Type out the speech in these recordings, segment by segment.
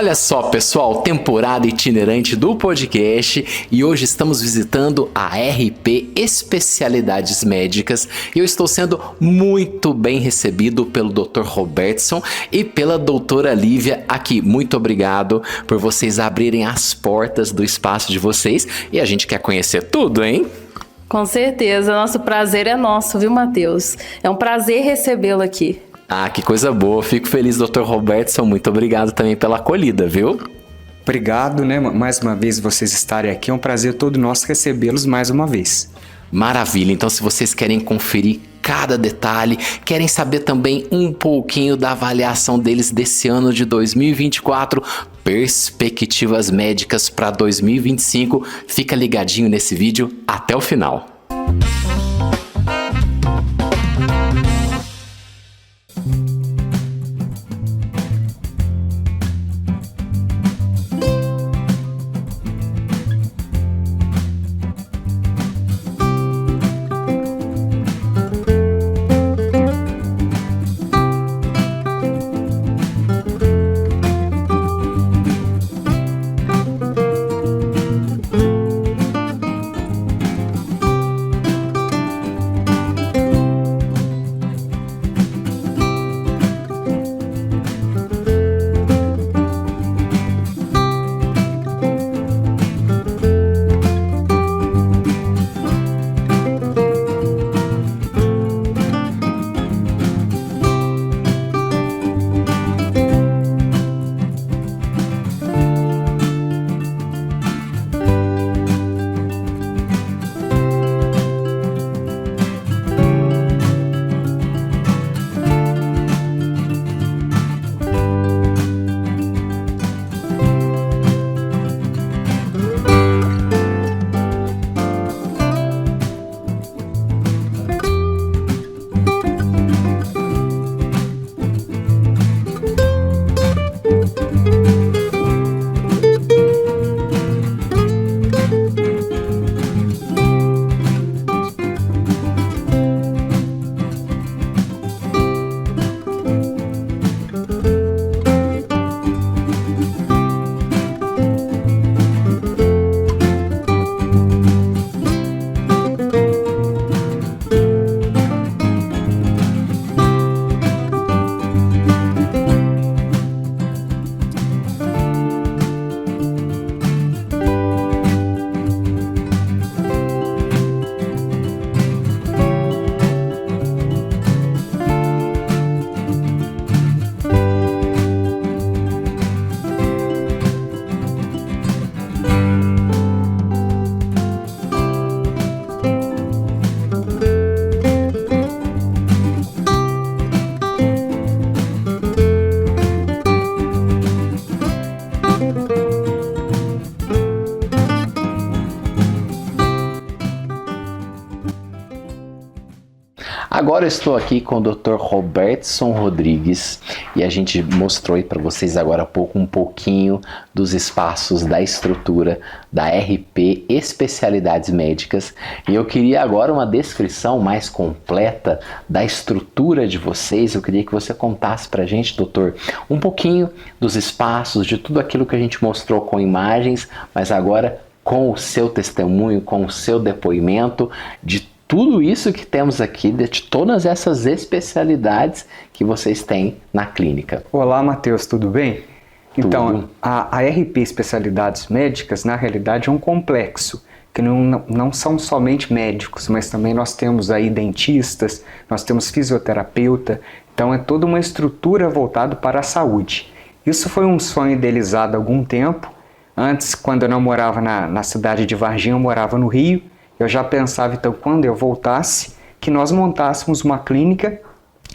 Olha só, pessoal, temporada itinerante do podcast e hoje estamos visitando a RP Especialidades Médicas e eu estou sendo muito bem recebido pelo Dr. Robertson e pela doutora Lívia aqui. Muito obrigado por vocês abrirem as portas do espaço de vocês e a gente quer conhecer tudo, hein? Com certeza, nosso prazer é nosso, viu, Matheus? É um prazer recebê-lo aqui. Ah, que coisa boa. Fico feliz, Dr. Robertson. Muito obrigado também pela acolhida, viu? Obrigado, né? Mais uma vez vocês estarem aqui. É um prazer todo nosso recebê-los mais uma vez. Maravilha. Então, se vocês querem conferir cada detalhe, querem saber também um pouquinho da avaliação deles desse ano de 2024, perspectivas médicas para 2025, fica ligadinho nesse vídeo até o final. Agora eu estou aqui com o Dr. Robertson Rodrigues e a gente mostrou aí para vocês agora há pouco um pouquinho dos espaços da estrutura da RP Especialidades Médicas e eu queria agora uma descrição mais completa da estrutura de vocês. Eu queria que você contasse para a gente, doutor, um pouquinho dos espaços, de tudo aquilo que a gente mostrou com imagens, mas agora com o seu testemunho, com o seu depoimento de tudo isso que temos aqui, de todas essas especialidades que vocês têm na clínica. Olá, Matheus, tudo bem? Então, a RP Especialidades Médicas, na realidade, é um complexo, que não são somente médicos, mas também nós temos aí dentistas, nós temos fisioterapeuta, então é toda uma estrutura voltada para a saúde. Isso foi um sonho idealizado há algum tempo. Antes, quando eu não morava na cidade de Varginha, eu morava no Rio. Eu já pensava, então, quando eu voltasse, que nós montássemos uma clínica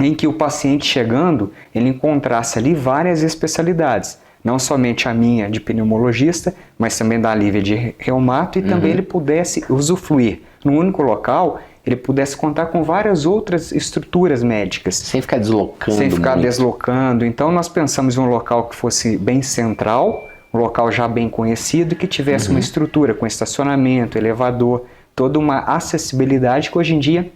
em que o paciente chegando, ele encontrasse ali várias especialidades. Não somente a minha de pneumologista, mas também da Lívia de reumato e também ele pudesse usufruir num único local, ele pudesse contar com várias outras estruturas médicas. Sem ficar deslocando. Sem ficar deslocando. Então nós pensamos em um local que fosse bem central, um local já bem conhecido e que tivesse uma estrutura com estacionamento, elevador, toda uma acessibilidade que hoje em dia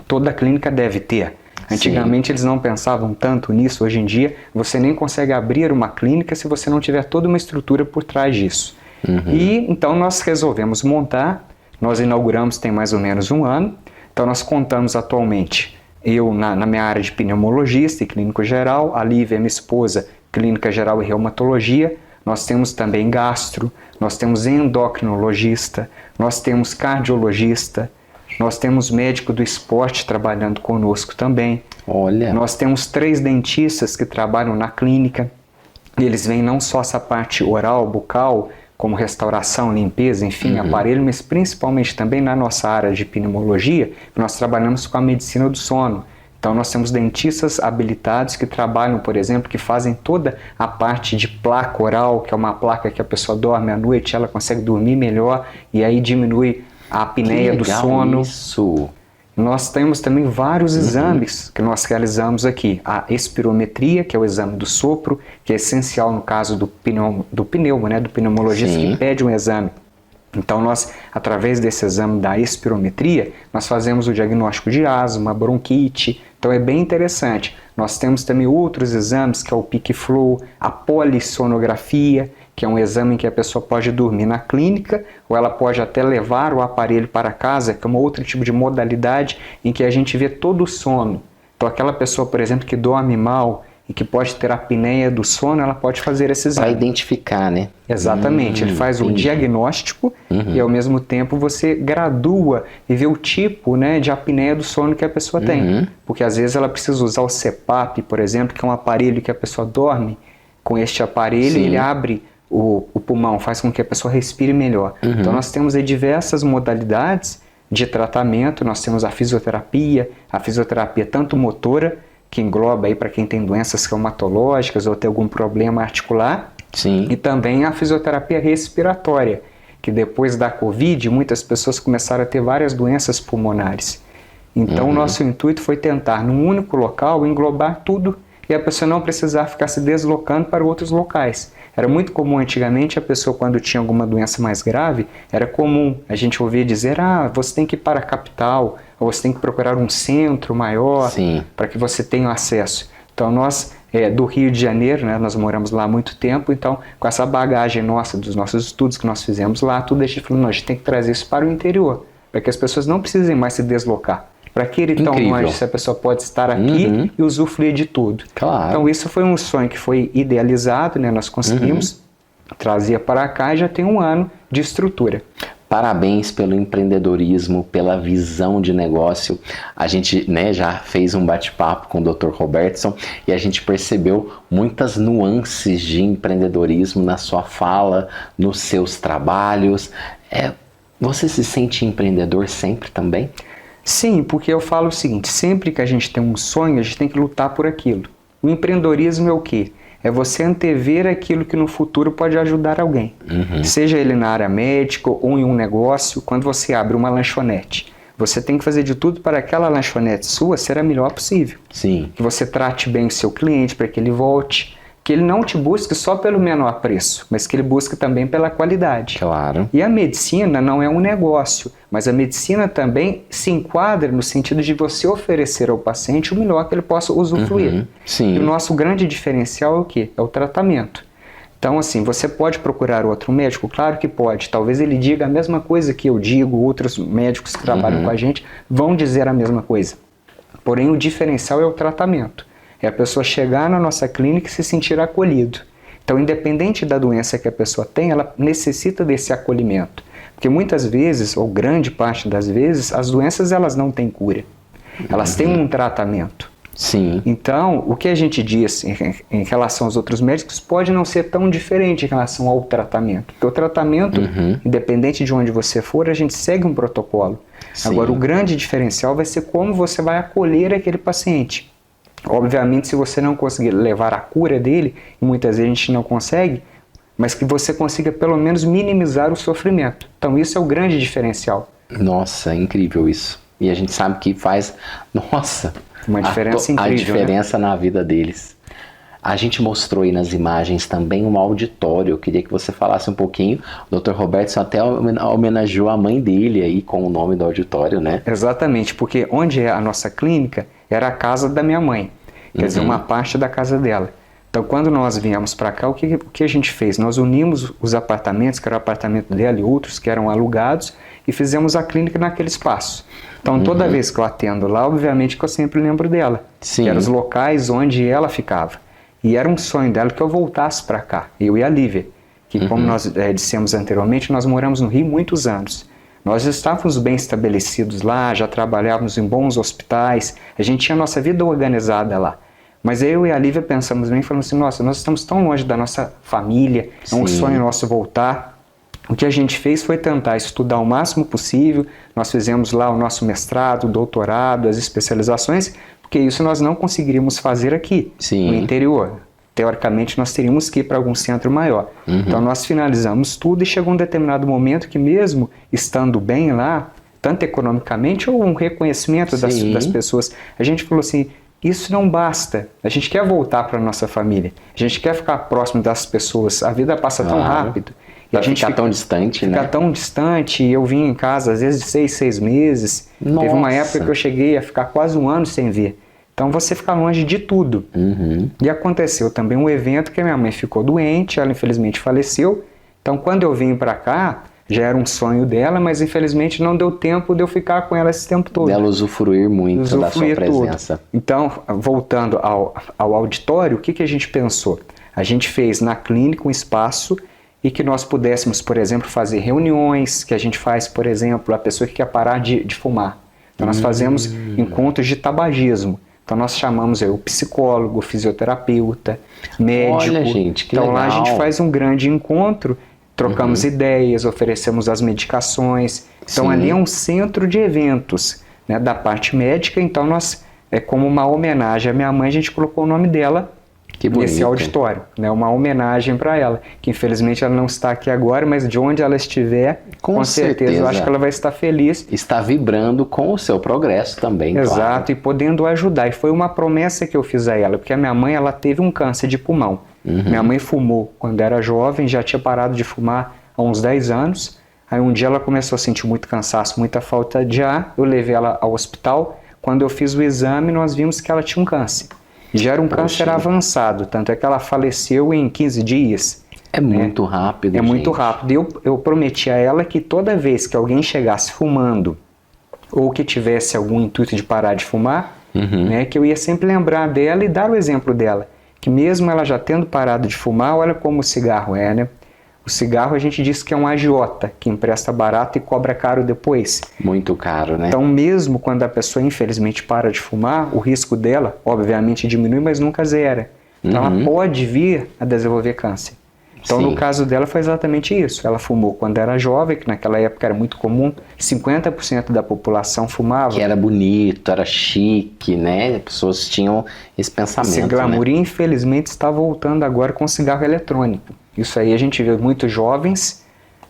toda clínica deve ter. Antigamente eles não pensavam tanto nisso. Hoje em dia você nem consegue abrir uma clínica se você não tiver toda uma estrutura por trás disso. E então nós resolvemos montar, nós inauguramos tem mais ou menos um ano, então nós contamos atualmente, eu na minha área de pneumologista e clínico geral, a Lívia, minha esposa, clínica geral e reumatologia, nós temos também gastro, nós temos endocrinologista, nós temos cardiologista, nós temos médico do esporte trabalhando conosco também. Olha. Nós temos 3 dentistas que trabalham na clínica, e eles veem não só essa parte oral, bucal, como restauração, limpeza, enfim, aparelho, mas principalmente também na nossa área de pneumologia, nós trabalhamos com a medicina do sono. Então nós temos dentistas habilitados que trabalham, por exemplo, que fazem toda a parte de placa oral, que é uma placa que a pessoa dorme à noite, ela consegue dormir melhor e aí diminui a apneia do sono. Isso. Nós temos também vários exames que nós realizamos aqui. A espirometria, que é o exame do sopro, que é essencial no caso do pneumo, né, do pneumologista que pede um exame. Então nós, através desse exame da espirometria, nós fazemos o diagnóstico de asma, bronquite. Então é bem interessante. Nós temos também outros exames, que é o PIC-Flow, a polissonografia, que é um exame em que a pessoa pode dormir na clínica, ou ela pode até levar o aparelho para casa, que é um outro tipo de modalidade em que a gente vê todo o sono. Então aquela pessoa, por exemplo, que dorme mal e que pode ter apneia do sono, ela pode fazer esse exame. Para identificar, né? Exatamente, ele faz o diagnóstico e ao mesmo tempo você gradua e vê o tipo, né, de apneia do sono que a pessoa tem. Porque às vezes ela precisa usar o CPAP, por exemplo, que é um aparelho que a pessoa dorme com este aparelho, ele abre o pulmão, faz com que a pessoa respire melhor. Então nós temos aí diversas modalidades de tratamento, nós temos a fisioterapia tanto motora, que engloba aí para quem tem doenças reumatológicas ou tem algum problema articular, e também a fisioterapia respiratória, que depois da Covid muitas pessoas começaram a ter várias doenças pulmonares. Então o nosso intuito foi tentar num único local englobar tudo e a pessoa não precisar ficar se deslocando para outros locais. Era muito comum antigamente a pessoa, quando tinha alguma doença mais grave, era comum a gente ouvir dizer, você tem que ir para a capital, ou você tem que procurar um centro maior para que você tenha acesso. Então nós, do Rio de Janeiro, né, nós moramos lá há muito tempo, então com essa bagagem nossa, dos nossos estudos que nós fizemos lá, tudo a gente falou, não, a gente tem que trazer isso para o interior, para que as pessoas não precisem mais se deslocar. Para que ir tão longe se a pessoa pode estar aqui e usufruir de tudo? Claro. Então isso foi um sonho que foi idealizado, né? Nós conseguimos trazer para cá e já tem um ano de estrutura. Parabéns pelo empreendedorismo, pela visão de negócio. A gente, né, já fez um bate-papo com o Dr. Robertson e a gente percebeu muitas nuances de empreendedorismo na sua fala, nos seus trabalhos. Você se sente empreendedor sempre também? Sim, porque eu falo o seguinte, sempre que a gente tem um sonho, a gente tem que lutar por aquilo. O empreendedorismo é o quê? É você antever aquilo que no futuro pode ajudar alguém. Seja ele na área médica ou em um negócio, quando você abre uma lanchonete, você tem que fazer de tudo para aquela lanchonete sua ser a melhor possível. Sim. Que você trate bem o seu cliente para que ele volte, que ele não te busque só pelo menor preço, mas que ele busque também pela qualidade. Claro. E a medicina não é um negócio, mas a medicina também se enquadra no sentido de você oferecer ao paciente o melhor que ele possa usufruir. Sim. E o nosso grande diferencial é o quê? É o tratamento. Então, assim, você pode procurar outro médico? Claro que pode. Talvez ele diga a mesma coisa que eu digo, outros médicos que trabalham com a gente vão dizer a mesma coisa. Porém, o diferencial é o tratamento. É a pessoa chegar na nossa clínica e se sentir acolhido. Então, independente da doença que a pessoa tem, ela necessita desse acolhimento. Porque muitas vezes, ou grande parte das vezes, as doenças elas não têm cura. Elas têm um tratamento. Sim. Então, o que a gente diz em relação aos outros médicos pode não ser tão diferente em relação ao tratamento. Porque o tratamento, independente de onde você for, a gente segue um protocolo. Sim. Agora, o grande diferencial vai ser como você vai acolher aquele paciente. Obviamente, se você não conseguir levar a cura dele, e muitas vezes a gente não consegue, mas que você consiga pelo menos minimizar o sofrimento. Então isso é o grande diferencial. Nossa, é incrível isso. E a gente sabe que faz, uma diferença incrível, a diferença, né, na vida deles. A gente mostrou aí nas imagens também um auditório. Eu queria que você falasse um pouquinho. O Dr. Robertson até homenageou a mãe dele aí com o nome do auditório, né? Exatamente, porque onde é a nossa clínica era a casa da minha mãe, quer dizer, uma parte da casa dela. Então, quando nós viemos para cá, o que a gente fez? Nós unimos os apartamentos, que era o apartamento dela e outros que eram alugados, e fizemos a clínica naquele espaço. Então, toda vez que eu atendo lá, obviamente que eu sempre lembro dela, que eram os locais onde ela ficava. E era um sonho dela que eu voltasse para cá, eu e a Lívia, que como nós dissemos anteriormente, nós moramos no Rio muitos anos. Nós já estávamos bem estabelecidos lá, já trabalhávamos em bons hospitais, a gente tinha a nossa vida organizada lá. Mas eu e a Lívia pensamos bem e falamos assim, nossa, nós estamos tão longe da nossa família, é um sonho nosso voltar. O que a gente fez foi tentar estudar o máximo possível, nós fizemos lá o nosso mestrado, o doutorado, as especializações, porque isso nós não conseguiríamos fazer aqui, no interior. Teoricamente, nós teríamos que ir para algum centro maior. Então, nós finalizamos tudo e chegou um determinado momento que mesmo estando bem lá, tanto economicamente ou um reconhecimento das pessoas, a gente falou assim, isso não basta, a gente quer voltar para a nossa família, a gente quer ficar próximo das pessoas, a vida passa tão rápido. E a gente fica tão distante, né? Fica tão distante, eu vim em casa às vezes de 6 meses, teve uma época que eu cheguei a ficar quase 1 ano sem ver. Então você fica longe de tudo. E aconteceu também um evento que a minha mãe ficou doente, ela infelizmente faleceu. Então quando eu vim para cá, já era um sonho dela, mas infelizmente não deu tempo de eu ficar com ela esse tempo todo. Dela usufruir muito da sua presença. Então, voltando ao auditório, o que a gente pensou? A gente fez na clínica um espaço e que nós pudéssemos, por exemplo, fazer reuniões, que a gente faz, por exemplo, a pessoa que quer parar de fumar. Então nós fazemos encontros de tabagismo. Então nós chamamos o psicólogo, o fisioterapeuta, médico. Olha, gente, que legal. Lá a gente faz um grande encontro, trocamos ideias, oferecemos as medicações. Então ali é um centro de eventos, né, da parte médica. Então nós, como uma homenagem à minha mãe, a gente colocou o nome dela nesse auditório, né, uma homenagem para ela, que infelizmente ela não está aqui agora, mas de onde ela estiver, com certeza eu acho que ela vai estar feliz. Está vibrando com o seu progresso também, Exato, e podendo ajudar. E foi uma promessa que eu fiz a ela, porque a minha mãe ela teve um câncer de pulmão. Minha mãe fumou quando era jovem, já tinha parado de fumar há uns 10 anos. Aí um dia ela começou a sentir muito cansaço, muita falta de ar, eu levei ela ao hospital. Quando eu fiz o exame, nós vimos que ela tinha um câncer. Já era um câncer avançado, tanto é que ela faleceu em 15 dias. É muito rápido, É muito rápido. Eu prometi a ela que toda vez que alguém chegasse fumando ou que tivesse algum intuito de parar de fumar, né, que eu ia sempre lembrar dela e dar o exemplo dela. Que mesmo ela já tendo parado de fumar, olha como o cigarro é, né? O cigarro a gente diz que é um agiota, que empresta barato e cobra caro depois. Muito caro, né? Então mesmo quando a pessoa infelizmente para de fumar, o risco dela obviamente diminui, mas nunca zera. Então ela pode vir a desenvolver câncer. Então no caso dela foi exatamente isso. Ela fumou quando era jovem, que naquela época era muito comum, 50% da população fumava. Que era bonito, era chique, né? As pessoas tinham esse pensamento. Esse glamour, infelizmente, está voltando agora com o cigarro eletrônico. Isso aí a gente vê muitos jovens,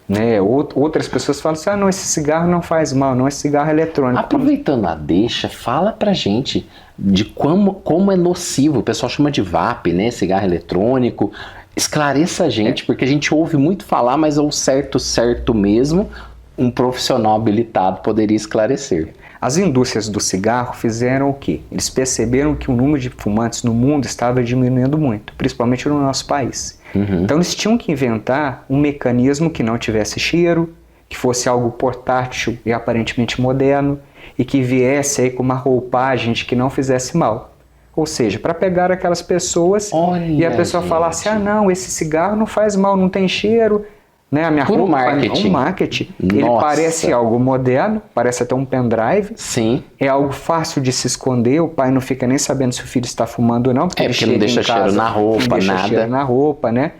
né? Outras pessoas falam assim, não, esse cigarro não faz mal, não, esse cigarro é eletrônico. Aproveitando a deixa, fala pra gente de como é nocivo, o pessoal chama de vape, né? Cigarro eletrônico. Esclareça a gente, porque a gente ouve muito falar, mas ao certo mesmo, um profissional habilitado poderia esclarecer. As indústrias do cigarro fizeram o quê? Eles perceberam que o número de fumantes no mundo estava diminuindo muito, principalmente no nosso país. Então eles tinham que inventar um mecanismo que não tivesse cheiro, que fosse algo portátil e aparentemente moderno, e que viesse aí com uma roupagem de que não fizesse mal. Ou seja, para pegar aquelas pessoas e a pessoa falasse, não, esse cigarro não faz mal, não tem cheiro, né? A minha roupa marketing. É um marketing. Ele parece algo moderno, parece até um pendrive. Sim. É algo fácil de se esconder, o pai não fica nem sabendo se o filho está fumando ou não, porque porque não deixa cheiro na roupa, não deixa nada. Cheiro na roupa, né?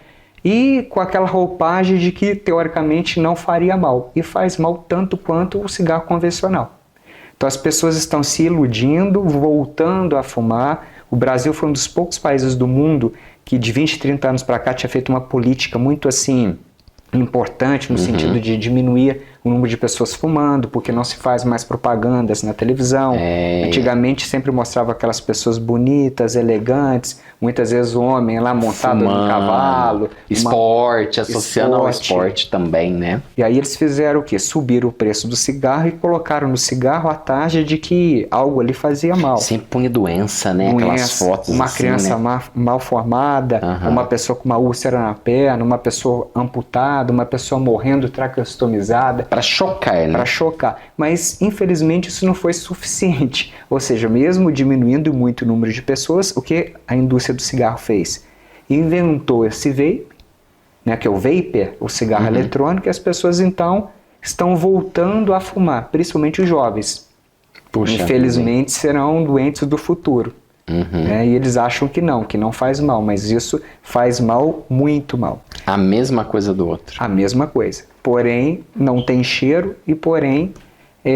E com aquela roupagem de que teoricamente não faria mal, e faz mal tanto quanto o cigarro convencional. Então as pessoas estão se iludindo, voltando a fumar. O Brasil foi um dos poucos países do mundo que de 20, 30 anos para cá tinha feito uma política muito assim importante no sentido de diminuir o número de pessoas fumando, porque não se faz mais propagandas na televisão. Antigamente sempre mostrava aquelas pessoas bonitas, elegantes, muitas vezes o homem lá montado num cavalo. Esporte, associando ao esporte também, né? E aí eles fizeram o quê? Subiram o preço do cigarro e colocaram no cigarro a tarja de que algo ali fazia mal. Sempre punha doença, né? Aquelas fotos uma assim, criança né? mal formada, uma pessoa com uma úlcera na perna, uma pessoa amputada, uma pessoa morrendo traqueostomizada. Para chocar, né? Para chocar. Mas, infelizmente, isso não foi suficiente. Ou seja, mesmo diminuindo muito o número de pessoas, o que a indústria do cigarro fez? Inventou esse vape, né, que é o vapor, o cigarro eletrônico, e as pessoas, então, estão voltando a fumar, principalmente os jovens. Puxa, infelizmente, serão doentes do futuro. E eles acham que não faz mal, mas isso faz mal, muito mal. A mesma coisa do outro. A mesma coisa. Porém, não tem cheiro e, porém,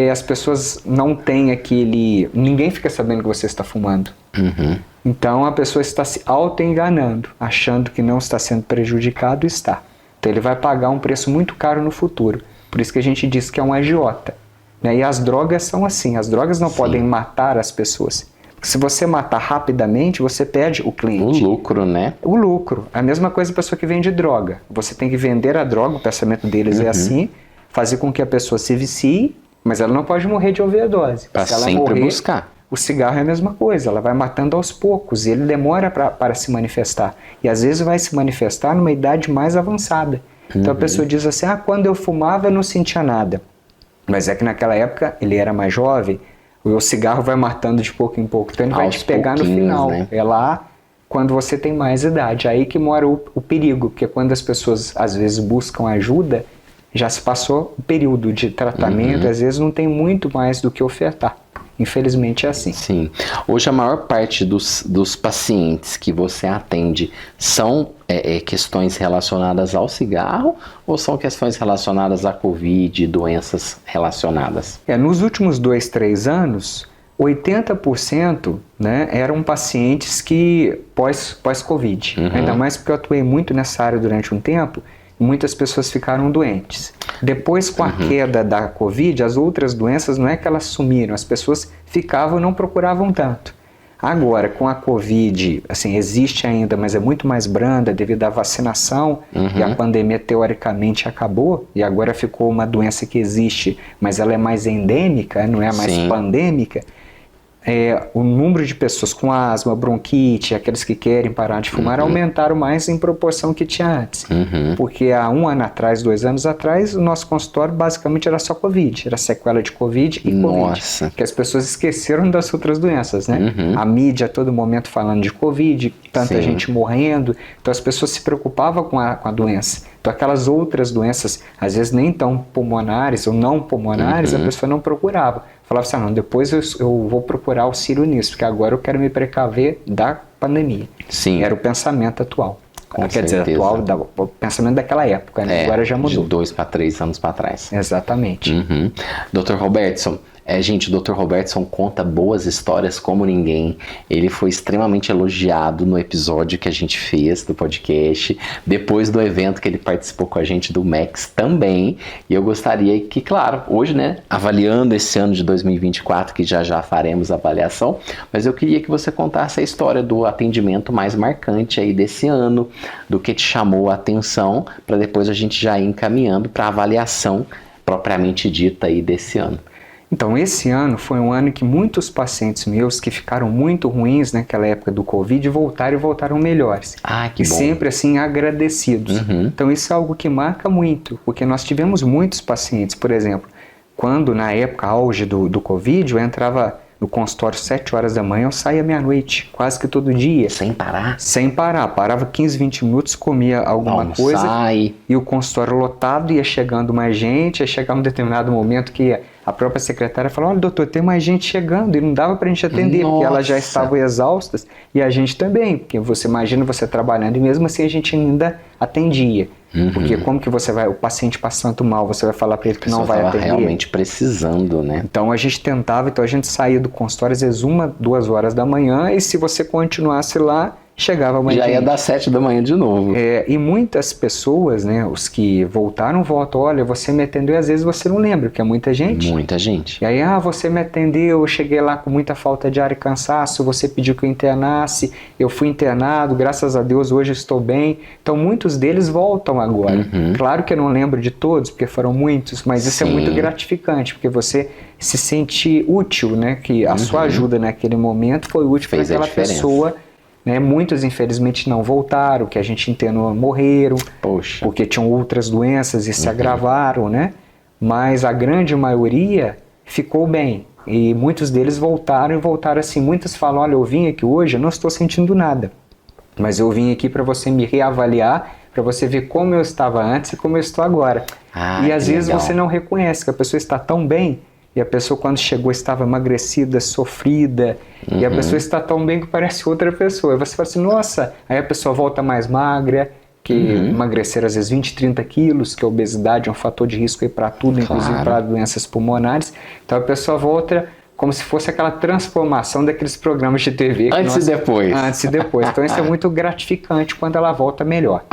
as pessoas não têm aquele... Ninguém fica sabendo que você está fumando. Então, a pessoa está se auto-enganando, achando que não está sendo prejudicado e está. Então, ele vai pagar um preço muito caro no futuro. Por isso que a gente diz que é um agiota. Né? E as drogas são assim. As drogas não podem matar as pessoas. Se você matar rapidamente, você perde o cliente. O lucro, né? O lucro. A mesma coisa a pessoa que vende droga. Você tem que vender a droga, o pensamento deles é assim, fazer com que a pessoa se vicie, mas ela não pode morrer de overdose. Para se ela sempre morrer, buscar. O cigarro é a mesma coisa, ela vai matando aos poucos, e ele demora para se manifestar. E às vezes vai se manifestar numa idade mais avançada. Então a pessoa diz assim, quando eu fumava eu não sentia nada. Mas é que naquela época ele era mais jovem, o cigarro vai matando de pouco em pouco, então ele vai te pegar no final. Né? É lá quando você tem mais idade, aí que mora o perigo, porque quando as pessoas às vezes buscam ajuda, já se passou o período de tratamento, às vezes não tem muito mais do que ofertar. Infelizmente é assim. Sim. Hoje a maior parte dos pacientes que você atende são questões relacionadas ao cigarro ou são questões relacionadas à Covid e doenças relacionadas? Nos últimos 2, 3 anos, 80% né, eram pacientes que pós-Covid. Ainda mais porque eu atuei muito nessa área durante um tempo, muitas pessoas ficaram doentes. Depois, com a queda da Covid, as outras doenças não é que elas sumiram, as pessoas ficavam e não procuravam tanto. Agora, com a Covid, assim, existe ainda, mas é muito mais branda devido à vacinação, e a pandemia teoricamente acabou, e agora ficou uma doença que existe, mas ela é mais endêmica, não é mais pandêmica. O número de pessoas com asma, bronquite, aqueles que querem parar de fumar, aumentaram mais em proporção que tinha antes. Porque há 1 ano atrás, 2 anos atrás, o nosso consultório basicamente era só Covid, era sequela de Covid e Covid. Que as pessoas esqueceram das outras doenças, né? A mídia a todo momento falando de Covid, tanta gente morrendo, então as pessoas se preocupavam com a doença. Então aquelas outras doenças, às vezes nem tão pulmonares ou não pulmonares, a pessoa não procurava. Falava assim, não, depois eu vou procurar auxílio nisso, porque agora eu quero me precaver da pandemia. Sim. Era o pensamento atual. Quer dizer, o pensamento daquela época, né? Agora já mudou. De 2 para 3 anos para trás. Exatamente. Dr. Robertson, gente, o Dr. Robertson conta boas histórias como ninguém. Ele foi extremamente elogiado no episódio que a gente fez do podcast, depois do evento que ele participou com a gente do Max também. E eu gostaria que, claro, hoje, né, avaliando esse ano de 2024, que já faremos a avaliação, mas eu queria que você contasse a história do atendimento mais marcante aí desse ano, do que te chamou a atenção, para depois a gente já ir encaminhando para a avaliação propriamente dita aí desse ano. Então, esse ano foi um ano que muitos pacientes meus que ficaram muito ruins naquela época do Covid voltaram melhores. Que bom. Sempre assim agradecidos. Então, isso é algo que marca muito, porque nós tivemos muitos pacientes, por exemplo, quando na época auge do Covid, eu entrava no consultório 7 horas da manhã, eu saía meia-noite, quase que todo dia. Sem parar? Sem parar. Parava 15, 20 minutos, comia alguma coisa e o consultório lotado, ia chegando mais gente, ia chegar um determinado momento que a própria secretária falou, olha doutor, tem mais gente chegando, e não dava pra gente atender, porque elas já estavam exaustas, e a gente também, porque você imagina você trabalhando, e mesmo assim a gente ainda atendia. Porque como que você vai, o paciente passando mal, você vai falar para ele que não vai atender? Realmente precisando, né? Então a gente tentava, então a gente saía do consultório às vezes 1, 2 horas da manhã, e se você continuasse lá, chegava mais Já gente. ia dar 7 da manhã de novo. E muitas pessoas, né, os que voltaram, olha, você me atendeu e às vezes você não lembra, porque é muita gente. Muita gente. E aí, você me atendeu, eu cheguei lá com muita falta de ar e cansaço, você pediu que eu internasse, eu fui internado, graças a Deus hoje estou bem. Então muitos deles voltam agora. Claro que eu não lembro de todos, porque foram muitos, mas isso é muito gratificante, porque você se sente útil, né, que a sua ajuda naquele momento foi útil para aquela pessoa. Né? Muitos, infelizmente, não voltaram, que a gente internou morreram, porque tinham outras doenças e se agravaram, né? Mas a grande maioria ficou bem. E muitos deles voltaram assim. Muitos falam, olha, eu vim aqui hoje, eu não estou sentindo nada. Mas eu vim aqui para você me reavaliar, para você ver como eu estava antes e como eu estou agora. E às vezes você não reconhece que a pessoa está tão bem, e a pessoa quando chegou estava emagrecida, sofrida, e a pessoa está tão bem que parece outra pessoa. E você fala assim, nossa, aí a pessoa volta mais magra, que emagrecer às vezes 20, 30 quilos, que a obesidade é um fator de risco para tudo, inclusive para doenças pulmonares. Então a pessoa volta como se fosse aquela transformação daqueles programas de TV. Antes e depois. Antes e depois. Então isso é muito gratificante quando ela volta melhor.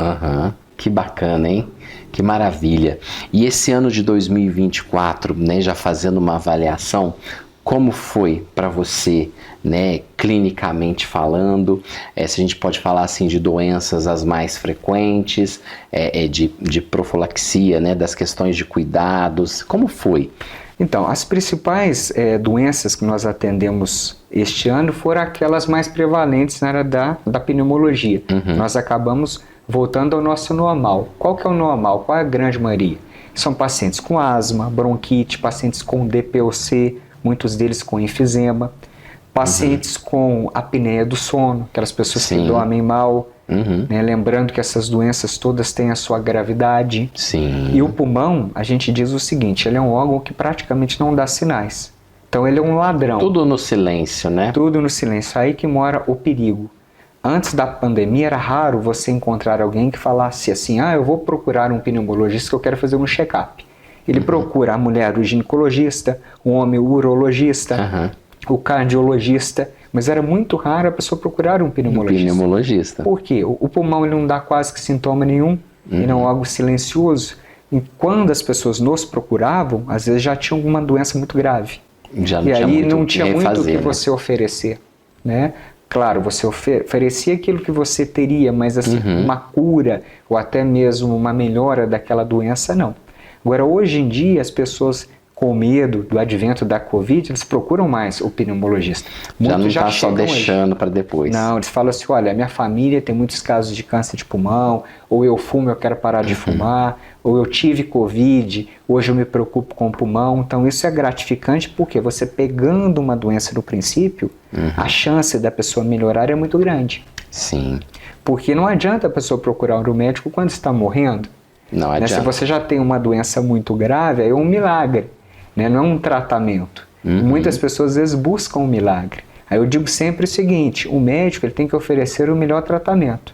Que bacana, hein? Que maravilha. E esse ano de 2024, né, já fazendo uma avaliação, como foi para você, né, clinicamente falando? Se a gente pode falar assim de doenças as mais frequentes, de profilaxia, né, das questões de cuidados, como foi? Então, as principais doenças que nós atendemos este ano foram aquelas mais prevalentes na área da pneumologia. Nós acabamos voltando ao nosso normal. Qual que é o normal? Qual é a grande maioria? São pacientes com asma, bronquite, pacientes com DPOC, muitos deles com enfisema, pacientes com apneia do sono, aquelas pessoas que dormem mal, né? Lembrando que essas doenças todas têm a sua gravidade. E o pulmão, a gente diz o seguinte, ele é um órgão que praticamente não dá sinais. Então ele é um ladrão. Tudo no silêncio, né? Tudo no silêncio, aí que mora o perigo. Antes da pandemia era raro você encontrar alguém que falasse assim, eu vou procurar um pneumologista que eu quero fazer um check-up. Ele procura a mulher o ginecologista, o homem o urologista, o cardiologista, mas era muito raro a pessoa procurar um pneumologista. Por quê? O pulmão ele não dá quase que sintoma nenhum, ele é um algo silencioso. E quando as pessoas nos procuravam, às vezes já tinham alguma doença muito grave. E aí não tinha muito o que você oferecer, né? Claro, você oferecia aquilo que você teria, mas assim, uma cura ou até mesmo uma melhora daquela doença, não. Agora, hoje em dia, as pessoas com medo do advento da Covid, eles procuram mais o pneumologista. Já não está só deixando para depois. Não, eles falam assim, olha, minha família tem muitos casos de câncer de pulmão, ou eu fumo, eu quero parar de fumar, ou eu tive Covid, hoje eu me preocupo com o pulmão. Então isso é gratificante porque você pegando uma doença no princípio, a chance da pessoa melhorar é muito grande. Porque não adianta a pessoa procurar um médico quando está morrendo. Não adianta. Se você já tem uma doença muito grave, é um milagre. Não é um tratamento. Muitas pessoas às vezes buscam um milagre. Aí eu digo sempre o seguinte, o médico ele tem que oferecer o melhor tratamento.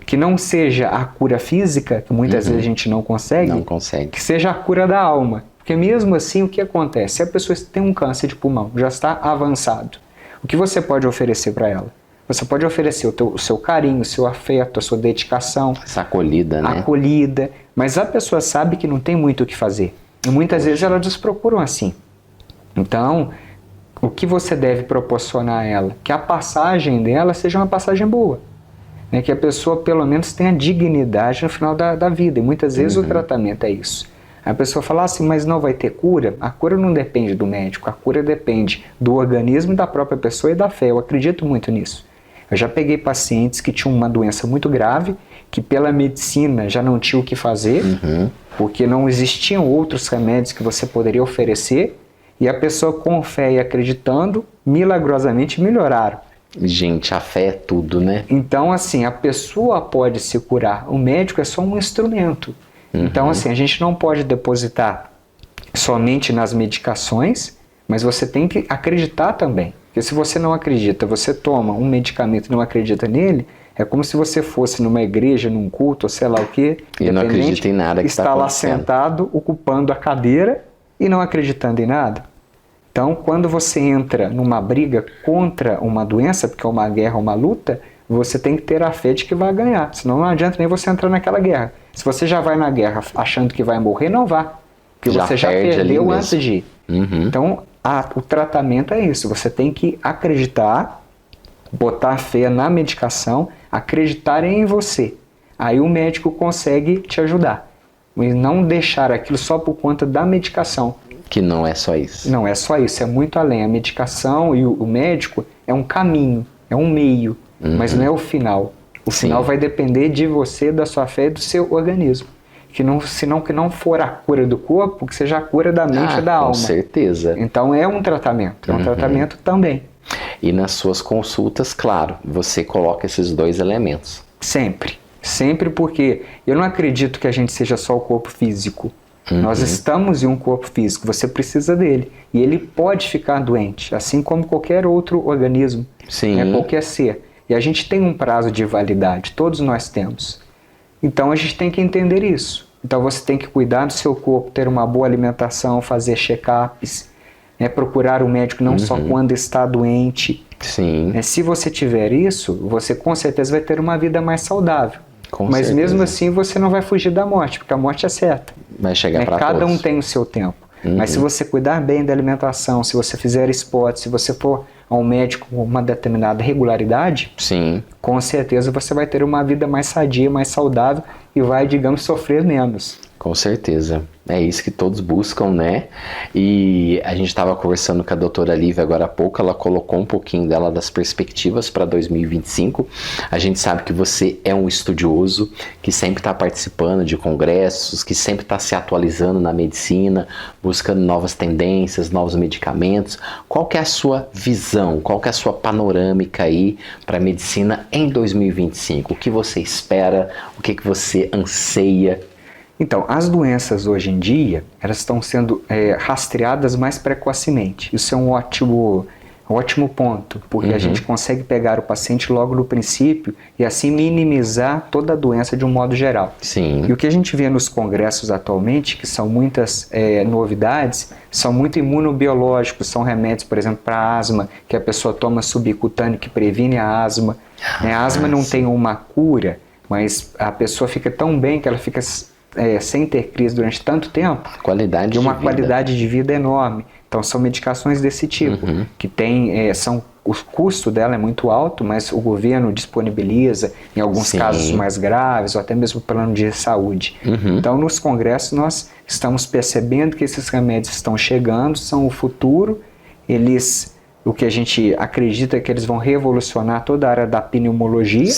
Que não seja a cura física, que muitas vezes a gente não consegue, que seja a cura da alma. Porque mesmo assim, o que acontece? Se a pessoa tem um câncer de pulmão, já está avançado, o que você pode oferecer para ela? Você pode oferecer o seu carinho, o seu afeto, a sua dedicação. Essa acolhida, né? Acolhida. Mas a pessoa sabe que não tem muito o que fazer. E muitas vezes elas nos procuram assim. Então, o que você deve proporcionar a ela? Que a passagem dela seja uma passagem boa. Né? Que a pessoa pelo menos tenha dignidade no final da vida. E muitas vezes o tratamento é isso. A pessoa fala assim, mas não vai ter cura? A cura não depende do médico. A cura depende do organismo, da própria pessoa e da fé. Eu acredito muito nisso. Eu já peguei pacientes que tinham uma doença muito grave, que pela medicina já não tinha o que fazer, porque não existiam outros remédios que você poderia oferecer, e a pessoa com fé e acreditando, milagrosamente melhoraram. Gente, a fé é tudo, né? Então, assim, a pessoa pode se curar, o médico é só um instrumento. Então, assim, a gente não pode depositar somente nas medicações, mas você tem que acreditar também. Porque se você não acredita, você toma um medicamento e não acredita nele, é como se você fosse numa igreja, num culto, ou sei lá o quê, e não acredita em nada que está lá sentado, ocupando a cadeira e não acreditando em nada. Então, quando você entra numa briga contra uma doença, porque é uma guerra, uma luta, você tem que ter a fé de que vai ganhar. Senão não adianta nem você entrar naquela guerra. Se você já vai na guerra achando que vai morrer, não vá. Porque você já perdeu antes de ir. Então, o tratamento é isso. Você tem que acreditar, botar fé na medicação, acreditar em você. Aí o médico consegue te ajudar. E não deixar aquilo só por conta da medicação. Que não é só isso. Não é só isso, é muito além. A medicação e o médico é um caminho, é um meio, mas não é o final. O final vai depender de você, da sua fé e do seu organismo. Senão que não for a cura do corpo, que seja a cura da mente e da alma. Com certeza. Então é um tratamento, é um tratamento também. E nas suas consultas, claro, você coloca esses dois elementos. Sempre. Sempre, porque eu não acredito que a gente seja só o corpo físico. Nós estamos em um corpo físico, você precisa dele. E ele pode ficar doente, assim como qualquer outro organismo, qualquer ser. E a gente tem um prazo de validade, todos nós temos. Então a gente tem que entender isso. Então você tem que cuidar do seu corpo, ter uma boa alimentação, fazer check-ups, procurar o médico não só quando está doente. Se você tiver isso, você com certeza vai ter uma vida mais saudável. Mas mesmo assim você não vai fugir da morte, porque a morte é certa. Vai chegar para cada todos. Um tem o seu tempo. Mas se você cuidar bem da alimentação, se você fizer esporte, se você for ao médico com uma determinada regularidade, com certeza você vai ter uma vida mais sadia, mais saudável e vai, digamos, sofrer menos. Com certeza. É isso que todos buscam, né? E a gente estava conversando com a doutora Lívia agora há pouco, ela colocou um pouquinho dela das perspectivas para 2025. A gente sabe que você é um estudioso, que sempre está participando de congressos, que sempre está se atualizando na medicina, buscando novas tendências, novos medicamentos. Qual que é a sua visão, qual que é a sua panorâmica aí para a medicina em 2025? O que você espera, o que você anseia? Então, as doenças hoje em dia, elas estão sendo rastreadas mais precocemente. Isso é um ótimo ponto, porque a gente consegue pegar o paciente logo no princípio e assim minimizar toda a doença de um modo geral. E o que a gente vê nos congressos atualmente, que são muitas novidades, são muito imunobiológicos, são remédios, por exemplo, para asma, que a pessoa toma subcutâneo que previne a asma. A asma não tem uma cura, mas a pessoa fica tão bem que ela fica sem ter crise durante tanto tempo, qualidade uma qualidade de vida enorme. Então são medicações desse tipo, que tem, o custo dela é muito alto, mas o governo disponibiliza em alguns casos mais graves, ou até mesmo plano de saúde. Então nos congressos nós estamos percebendo que esses remédios estão chegando, são o futuro, o que a gente acredita é que eles vão revolucionar toda a área da pneumologia.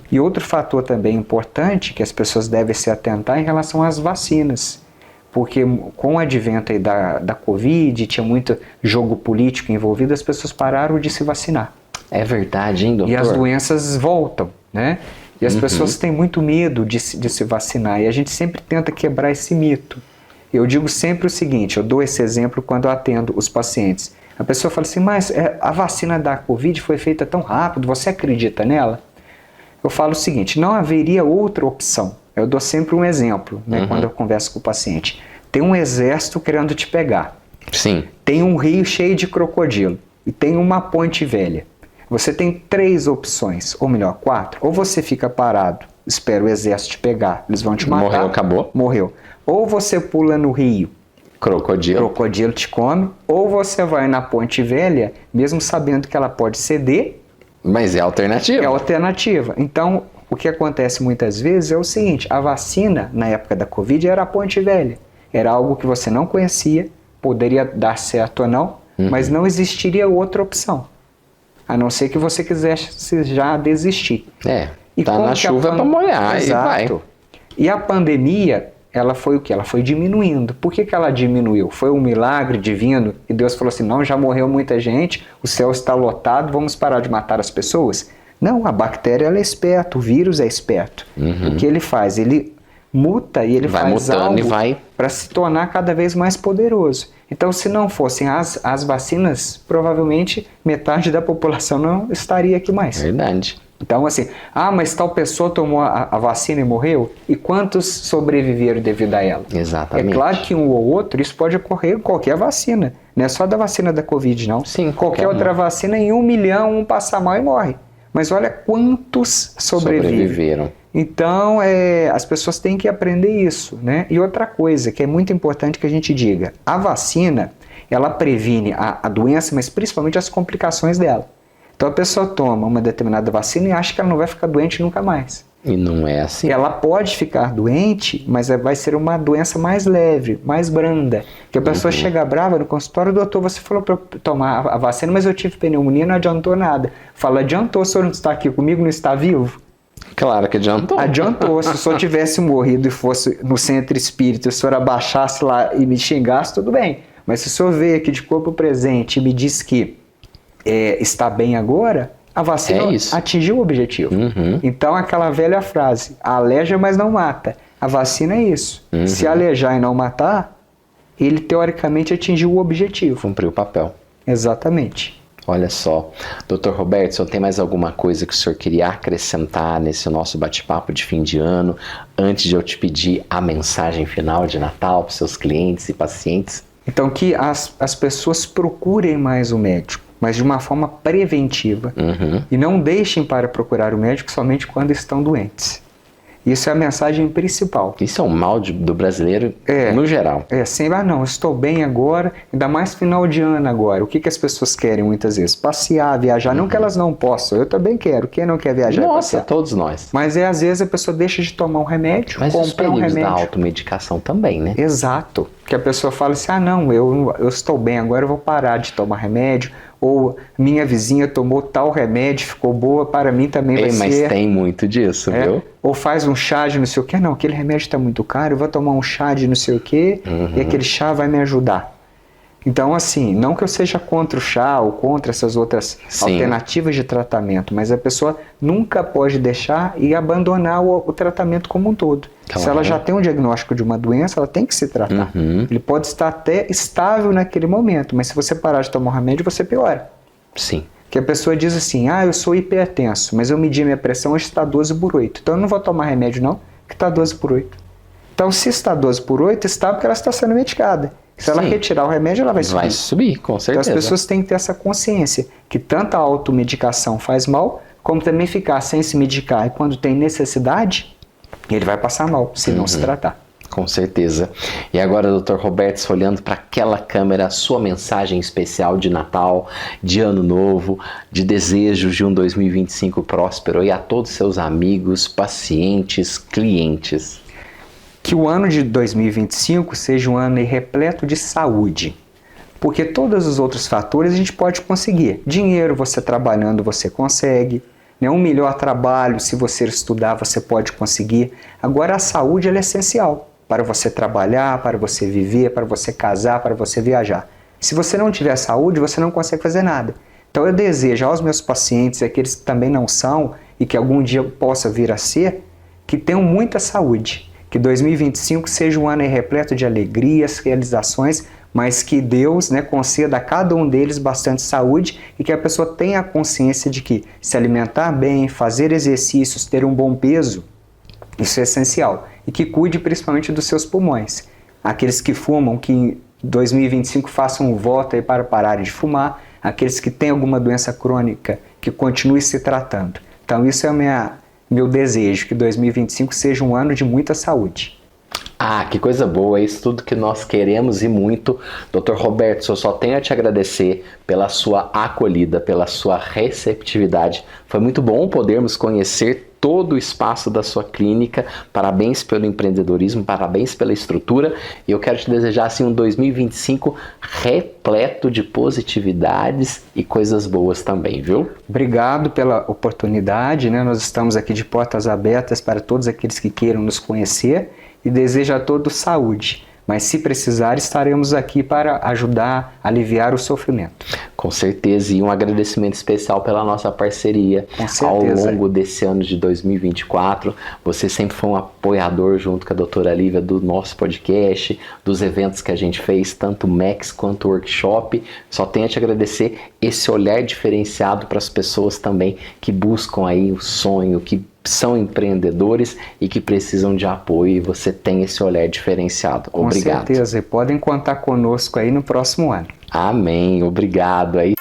E outro fator também importante que as pessoas devem se atentar em relação às vacinas. Porque com o advento aí da Covid, tinha muito jogo político envolvido, as pessoas pararam de se vacinar. É verdade, hein, doutor? E as doenças voltam, né? E as pessoas têm muito medo de se vacinar. E a gente sempre tenta quebrar esse mito. Eu digo sempre o seguinte, eu dou esse exemplo quando eu atendo os pacientes. A pessoa fala assim, mas a vacina da Covid foi feita tão rápido, você acredita nela? Eu falo o seguinte, não haveria outra opção. Eu dou sempre um exemplo, né, quando eu converso com o paciente. Tem um exército querendo te pegar. Tem um rio cheio de crocodilo e tem uma ponte velha. Você tem 3 opções, ou melhor, 4. Ou você fica parado, espera o exército te pegar, eles vão te matar. Morreu, acabou. Morreu. Ou você pula no rio, crocodilo te come, ou você vai na ponte velha, mesmo sabendo que ela pode ceder. Mas é alternativa. É alternativa. Então, o que acontece muitas vezes é o seguinte, a vacina, na época da Covid, era a ponte velha. Era algo que você não conhecia, poderia dar certo ou não, mas não existiria outra opção. A não ser que você quisesse já desistir. Tá na chuva para molhar. Exato. E vai. E a pandemia, ela foi o quê? Ela foi diminuindo. Por que ela diminuiu? Foi um milagre divino e Deus falou assim, não, já morreu muita gente, o céu está lotado, vamos parar de matar as pessoas? Não, a bactéria ela é esperta, o vírus é esperto. O que ele faz? Ele muta e ele faz algo para se tornar cada vez mais poderoso. Então, se não fossem as vacinas, provavelmente metade da população não estaria aqui mais. Verdade. Então, assim, mas tal pessoa tomou a vacina e morreu? E quantos sobreviveram devido a ela? Exatamente. É claro que um ou outro, isso pode ocorrer em qualquer vacina. Não é só da vacina da Covid, não. Sim. Qualquer outra vacina, em 1 milhão, um passa mal e morre. mas olha quantos sobreviveram. Então, as pessoas têm que aprender isso, né? E outra coisa que é muito importante que a gente diga, a vacina, ela previne a doença, mas principalmente as complicações dela. Então a pessoa toma uma determinada vacina e acha que ela não vai ficar doente nunca mais. E não é assim. Ela pode ficar doente, mas vai ser uma doença mais leve, mais branda. Que a pessoa chega brava no consultório, doutor, você falou para eu tomar a vacina, mas eu tive pneumonia, não adiantou nada. Fala, adiantou, o senhor não está aqui comigo, não está vivo? Claro que adiantou. Adiantou. Se o senhor tivesse morrido e fosse no centro espírita, e o senhor abaixasse lá e me xingasse, tudo bem. Mas se o senhor veio aqui de corpo presente e me disse que está bem agora, a vacina atingiu o objetivo. Então, aquela velha frase, aleja, mas não mata. A vacina é isso. Se alejar e não matar, ele teoricamente atingiu o objetivo. Cumpriu o papel. Exatamente. Olha só. Dr. Robertson, tem mais alguma coisa que o senhor queria acrescentar nesse nosso bate-papo de fim de ano, antes de eu te pedir a mensagem final de Natal para os seus clientes e pacientes? Então, que as pessoas procurem mais o médico, mas de uma forma preventiva. E não deixem para procurar o médico somente quando estão doentes. Isso é a mensagem principal. Isso é um mal do brasileiro no geral. Sempre, não, estou bem agora, ainda mais final de ano agora. O que as pessoas querem muitas vezes? Passear, viajar. Não que elas não possam, eu também quero. Quem não quer viajar e passear? Todos nós. Mas às vezes a pessoa deixa de tomar um remédio, mas compra um remédio. Mas os períodos da automedicação também, né? Exato. Que a pessoa fala assim, não, eu estou bem agora, eu vou parar de tomar remédio. Ou minha vizinha tomou tal remédio, ficou boa, para mim também vai ser. Mas tem muito disso, viu? Ou faz um chá de não sei o que, não, aquele remédio está muito caro, eu vou tomar um chá de não sei o que, e aquele chá vai me ajudar. Então, assim, não que eu seja contra o chá ou contra essas outras alternativas de tratamento, mas a pessoa nunca pode deixar e abandonar o tratamento como um todo. Claro. Se ela já tem um diagnóstico de uma doença, ela tem que se tratar. Ele pode estar até estável naquele momento, mas se você parar de tomar o remédio, você piora. Sim. Que a pessoa diz assim, eu sou hipertenso, mas eu medi minha pressão, hoje está 12/8. Então eu não vou tomar remédio não, que está 12/8. Então se está 12/8, está porque ela está sendo medicada. Se ela retirar o remédio, ela vai subir. Vai subir, com certeza. Então as pessoas têm que ter essa consciência que tanta automedicação faz mal, como também ficar sem se medicar e quando tem necessidade, ele vai passar mal, se não se tratar. Com certeza. E agora, Dr. Roberto, olhando para aquela câmera, sua mensagem especial de Natal, de Ano Novo, de desejos de um 2025 próspero e a todos seus amigos, pacientes, clientes. Que o ano de 2025 seja um ano repleto de saúde, porque todos os outros fatores a gente pode conseguir. Dinheiro, você trabalhando, você consegue. Um melhor trabalho, se você estudar, você pode conseguir. Agora, a saúde ela é essencial para você trabalhar, para você viver, para você casar, para você viajar. Se você não tiver saúde, você não consegue fazer nada. Então, eu desejo aos meus pacientes, aqueles que também não são e que algum dia possa vir a ser, que tenham muita saúde. Que 2025 seja um ano repleto de alegrias, realizações, mas que Deus conceda a cada um deles bastante saúde e que a pessoa tenha a consciência de que se alimentar bem, fazer exercícios, ter um bom peso, isso é essencial. E que cuide principalmente dos seus pulmões. Aqueles que fumam, que em 2025 façam um voto aí para pararem de fumar. Aqueles que têm alguma doença crônica, que continue se tratando. Então isso é meu desejo, que 2025 seja um ano de muita saúde. Que coisa boa, é isso tudo que nós queremos e muito. Dr. Roberto, eu só tenho a te agradecer pela sua acolhida, pela sua receptividade. Foi muito bom podermos conhecer todo o espaço da sua clínica. Parabéns pelo empreendedorismo, parabéns pela estrutura. E eu quero te desejar assim, um 2025 repleto de positividades e coisas boas também, viu? Obrigado pela oportunidade, Nós estamos aqui de portas abertas para todos aqueles que queiram nos conhecer e desejo a todos saúde. Mas se precisar, estaremos aqui para ajudar, aliviar o sofrimento. Com certeza, e um agradecimento especial pela nossa parceria ao longo desse ano de 2024. Você sempre foi um apoiador junto com a doutora Lívia do nosso podcast, dos eventos que a gente fez, tanto Max quanto Workshop. Só tenho a te agradecer esse olhar diferenciado para as pessoas também que buscam aí o sonho, que são empreendedores e que precisam de apoio, e você tem esse olhar diferenciado. Obrigado. Com certeza, e podem contar conosco aí no próximo ano. Amém, obrigado aí.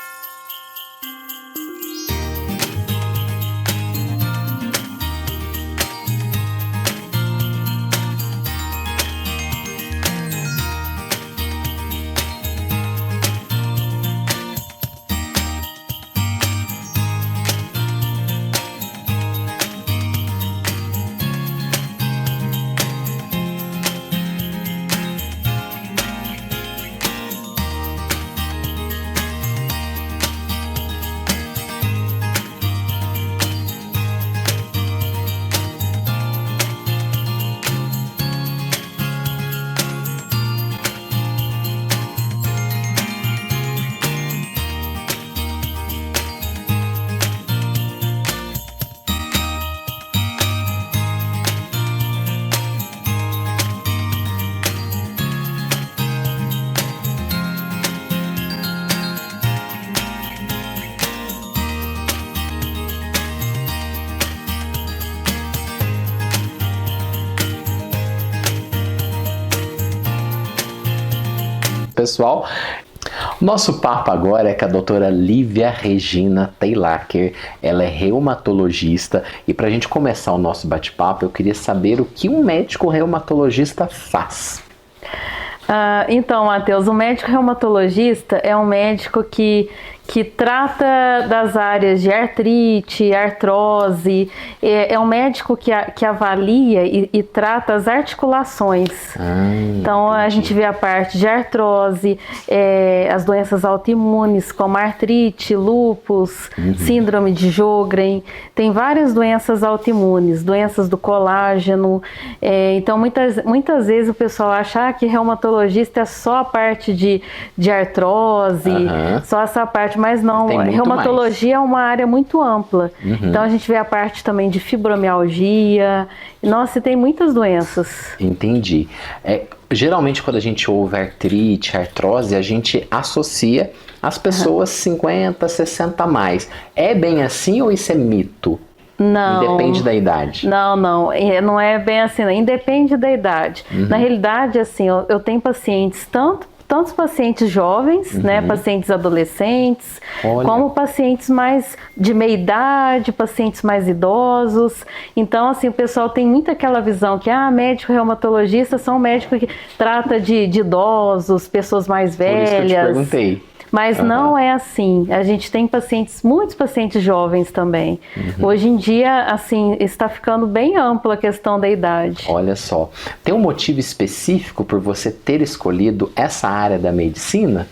pessoal. Nosso papo agora é com a doutora Lívia Regina Teilacher. Ela é reumatologista e para a gente começar o nosso bate-papo, eu queria saber o que um médico reumatologista faz. Então, Matheus, o médico reumatologista é um médico que trata das áreas de artrite, artrose, é um médico que avalia e trata as articulações. Então, a gente vê a parte de artrose, as doenças autoimunes, como artrite, lúpus, síndrome de Sjögren, tem várias doenças autoimunes, doenças do colágeno. Então, muitas vezes o pessoal acha que reumatologista é só a parte de artrose, só essa parte, mas não, a reumatologia é uma área muito ampla. Então a gente vê a parte também de fibromialgia. Nossa, tem muitas doenças. Entendi. Geralmente quando a gente ouve artrite, artrose, a gente associa as pessoas 50, 60 a mais. É bem assim ou isso é mito? Não. Independe da idade. Não é bem assim, não. Independe da idade. Na realidade, assim, eu tenho pacientes, tantos pacientes jovens, né, pacientes adolescentes, como pacientes mais de meia idade, pacientes mais idosos. Então, assim, o pessoal tem muito aquela visão que, médico reumatologista são médicos que trata de idosos, pessoas mais velhas. Por isso que eu te perguntei. Mas não é assim. A gente tem muitos pacientes jovens também. Hoje em dia, assim, está ficando bem ampla a questão da idade. Olha só, tem um motivo específico por você ter escolhido essa área da medicina?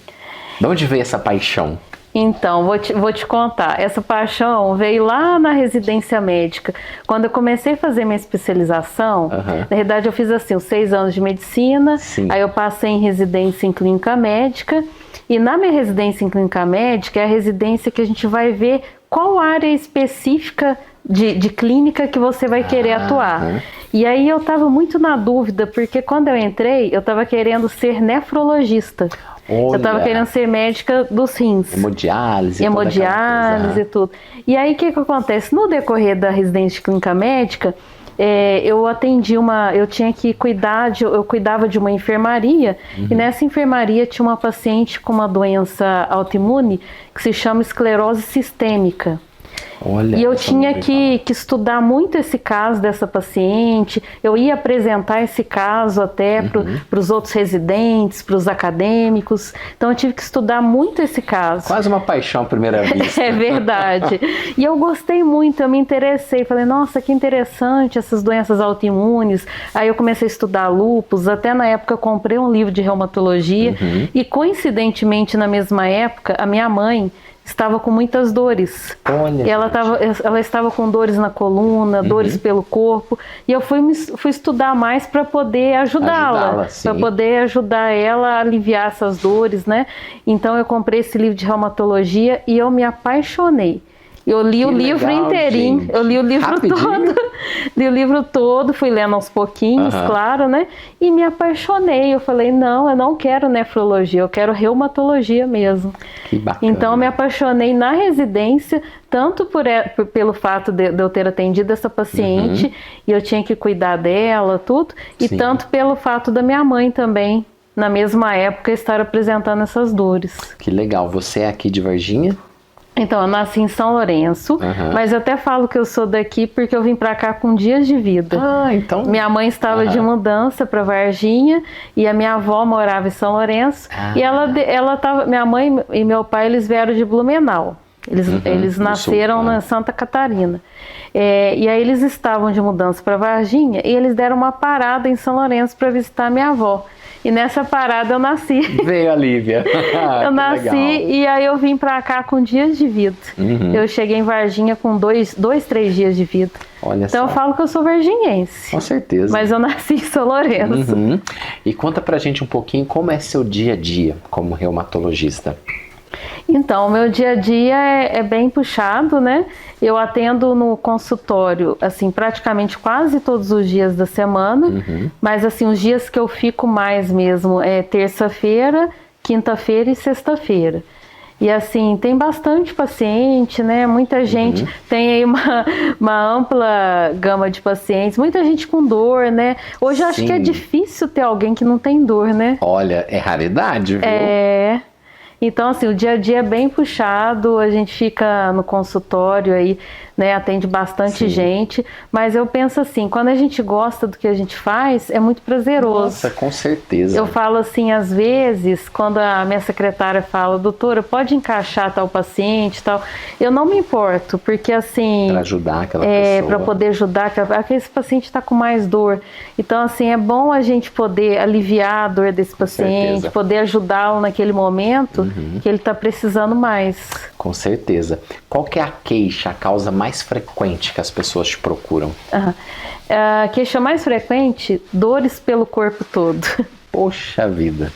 De onde veio essa paixão? Então, vou te contar. Essa paixão veio lá na residência médica. Quando eu comecei a fazer minha especialização, na verdade eu fiz assim, os 6 anos de medicina, aí eu passei em residência em clínica médica. E na minha residência em clínica médica é a residência que a gente vai ver qual área específica de clínica que você vai querer atuar. E aí eu estava muito na dúvida, porque quando eu entrei, eu estava querendo ser nefrologista. Eu estava querendo ser médica dos rins. Hemodiálise e tudo. E aí o que acontece? No decorrer da residência de clínica médica, eu tinha que eu cuidava de uma enfermaria, e nessa enfermaria tinha uma paciente com uma doença autoimune que se chama esclerose sistêmica. Olha, e eu tinha que estudar muito esse caso dessa paciente, eu ia apresentar esse caso até para os outros residentes, para os acadêmicos, então eu tive que estudar muito esse caso. Quase uma paixão à primeira vista. É verdade. E eu gostei muito, eu me interessei, falei, nossa, que interessante essas doenças autoimunes. Aí eu comecei a estudar lúpus, até na época eu comprei um livro de reumatologia, e coincidentemente na mesma época, a minha mãe estava com muitas dores. Olha, ela estava com dores na coluna, dores pelo corpo, e eu fui estudar mais para poder ajudá-la, para poder ajudar ela a aliviar essas dores, né? Então eu comprei esse livro de reumatologia e eu me apaixonei. Eu li o livro inteirinho, gente. Eu li o livro todo, li o livro todo, fui lendo aos pouquinhos, claro, né? E me apaixonei. Eu falei, não, eu não quero nefrologia, eu quero reumatologia mesmo. Que bacana. Então eu me apaixonei na residência, tanto pelo fato de eu ter atendido essa paciente, e eu tinha que cuidar dela, tudo, e tanto pelo fato da minha mãe também, na mesma época, estar apresentando essas dores. Que legal. Você é aqui de Varginha? Então, eu nasci em São Lourenço, mas eu até falo que eu sou daqui porque eu vim pra cá com dias de vida. Então... Minha mãe estava de mudança para Varginha e a minha avó morava em São Lourenço, e ela tava, minha mãe e meu pai, eles vieram de Blumenau. Eles nasceram na Santa Catarina. E aí eles estavam de mudança para Varginha e eles deram uma parada em São Lourenço para visitar minha avó. E nessa parada eu nasci. Veio a Lívia. Eu nasci legal. E aí eu vim pra cá com dias de vida. Eu cheguei em Varginha com 3 dias de vida. Olha então só. Eu falo que eu sou varginhense. Com certeza. Mas eu nasci em São Lourenço. E conta pra gente um pouquinho como é seu dia a dia como reumatologista. Então, o meu dia a dia é bem puxado, né? Eu atendo no consultório, assim, praticamente quase todos os dias da semana, mas, assim, os dias que eu fico mais mesmo é terça-feira, quinta-feira e sexta-feira. E assim, tem bastante paciente, né? Muita gente tem aí uma ampla gama de pacientes, muita gente com dor, né? Hoje eu acho que é difícil ter alguém que não tem dor, né? Olha, é raridade, viu? Então, assim, o dia a dia é bem puxado, a gente fica no consultório aí, né, atende bastante gente, mas eu penso assim, quando a gente gosta do que a gente faz, é muito prazeroso. Nossa, com certeza. Eu falo assim, às vezes, quando a minha secretária fala, doutora, pode encaixar tal paciente e tal, eu não me importo, porque assim... Para ajudar aquela pessoa. Para poder ajudar, porque esse paciente está com mais dor. Então, assim, é bom a gente poder aliviar a dor desse paciente, poder ajudá-lo naquele momento que ele está precisando mais. Com certeza. Qual que é a queixa, a causa mais frequente que as pessoas te procuram? A queixa mais frequente, dores pelo corpo todo. Poxa vida.